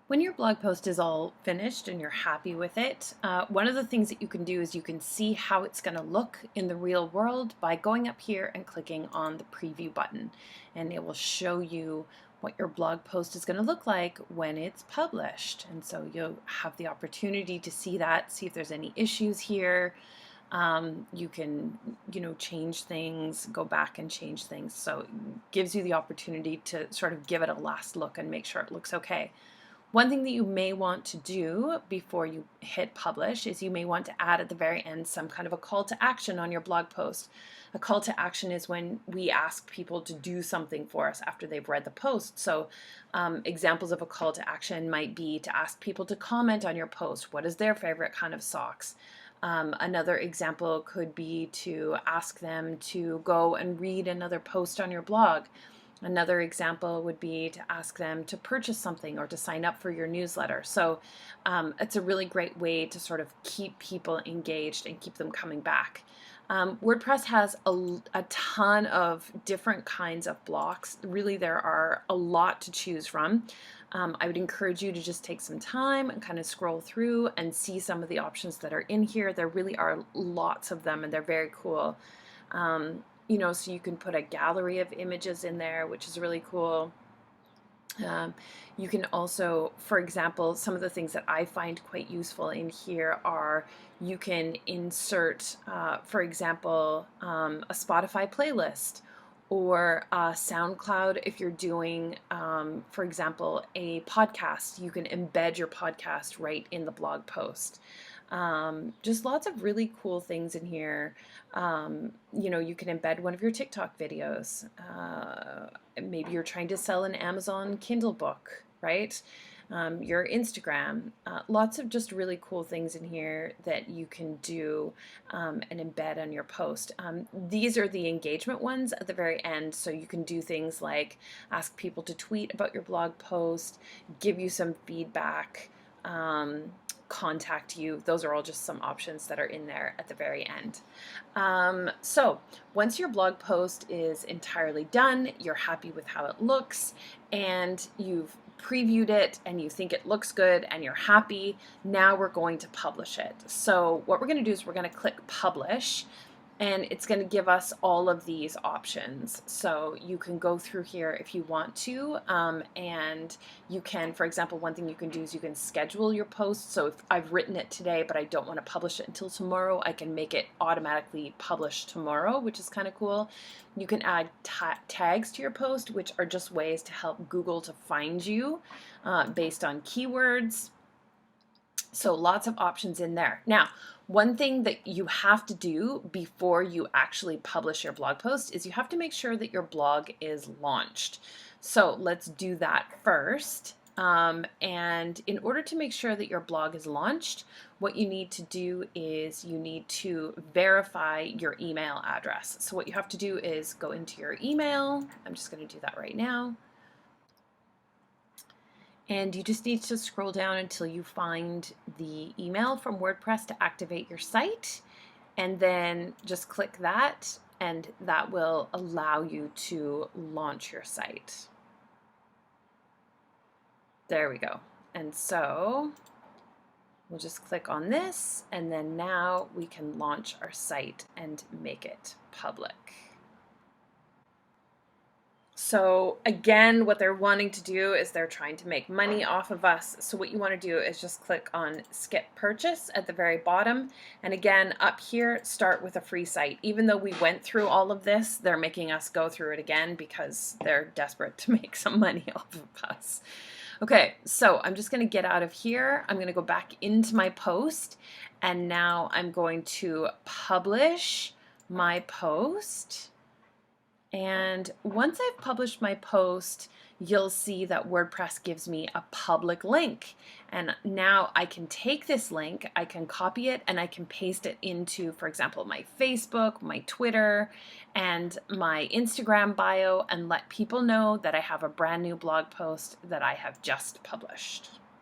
When your blog post is all finished and you're happy with it, one of the things that you can do is you can see how it's going to look in the real world by going up here and clicking on the preview button. And it will show you what your blog post is going to look like when it's published. And so you'll have the opportunity to see that, see if there's any issues here. You can, change things, go back and change things. So it gives you the opportunity to sort of give it a last look and make sure it looks okay. One thing that you may want to do before you hit publish is you may want to add at the very end some kind of a call to action on your blog post. A call to action is when we ask people to do something for us after they've read the post. So examples of a call to action might be to ask people to comment on your post. What is their favorite kind of socks? Another example could be to ask them to go and read another post on your blog. Another example would be to ask them to purchase something or to sign up for your newsletter. So it's a really great way to sort of keep people engaged and keep them coming back. WordPress has a ton of different kinds of blocks. Really, there are a lot to choose from. I would encourage you to just take some time and kind of scroll through and see some of the options that are in here. There really are lots of them and they're very cool. So you can put a gallery of images in there, which is really cool. You can also, for example, some of the things that I find quite useful in here are you can insert, for example, a Spotify playlist or SoundCloud. If you're doing, for example, a podcast, you can embed your podcast right in the blog post. Just lots of really cool things in here. You can embed one of your TikTok videos. Maybe you're trying to sell an Amazon Kindle book, right? Your Instagram. Lots of just really cool things in here that you can do and embed on your post. These are the engagement ones at the very end, so you can do things like ask people to tweet about your blog post, give you some feedback, contact you. Those are all just some options that are in there at the very end. So once your blog post is entirely done, you're happy with how it looks, and you've previewed it and you think it looks good and you're happy, now we're going to publish it. So what we're going to do is we're going to click publish, and it's going to give us all of these options. So you can go through here if you want to, and you can, for example, one thing you can do is you can schedule your post. So if I've written it today but I don't want to publish it until tomorrow, I can make it automatically publish tomorrow, which is kind of cool. You can add tags to your post, which are just ways to help Google to find you based on keywords. So lots of options in there. Now, one thing that you have to do before you actually publish your blog post is you have to make sure that your blog is launched. So let's do that first. And in order to make sure that your blog is launched, what you need to do is you need to verify your email address. So what you have to do is go into your email. I'm just going to do that right now. And you just need to scroll down until you find the email from WordPress to activate your site, and then just click that, and that will allow you to launch your site. There we go. And so we'll just click on this, and then now we can launch our site and make it public. So again, what they're wanting to do is they're trying to make money off of us. So what you want to do is just click on skip purchase at the very bottom. And again, up here, start with a free site. Even though we went through all of this, they're making us go through it again because they're desperate to make some money off of us. Okay, so I'm just going to get out of here. I'm going to go back into my post, and now I'm going to publish my post. And once I've published my post, you'll see that WordPress gives me a public link. And now I can take this link, I can copy it, and I can paste it into, for example, my Facebook, my Twitter, and my Instagram bio, and let people know that I have a brand new blog post that I have just published.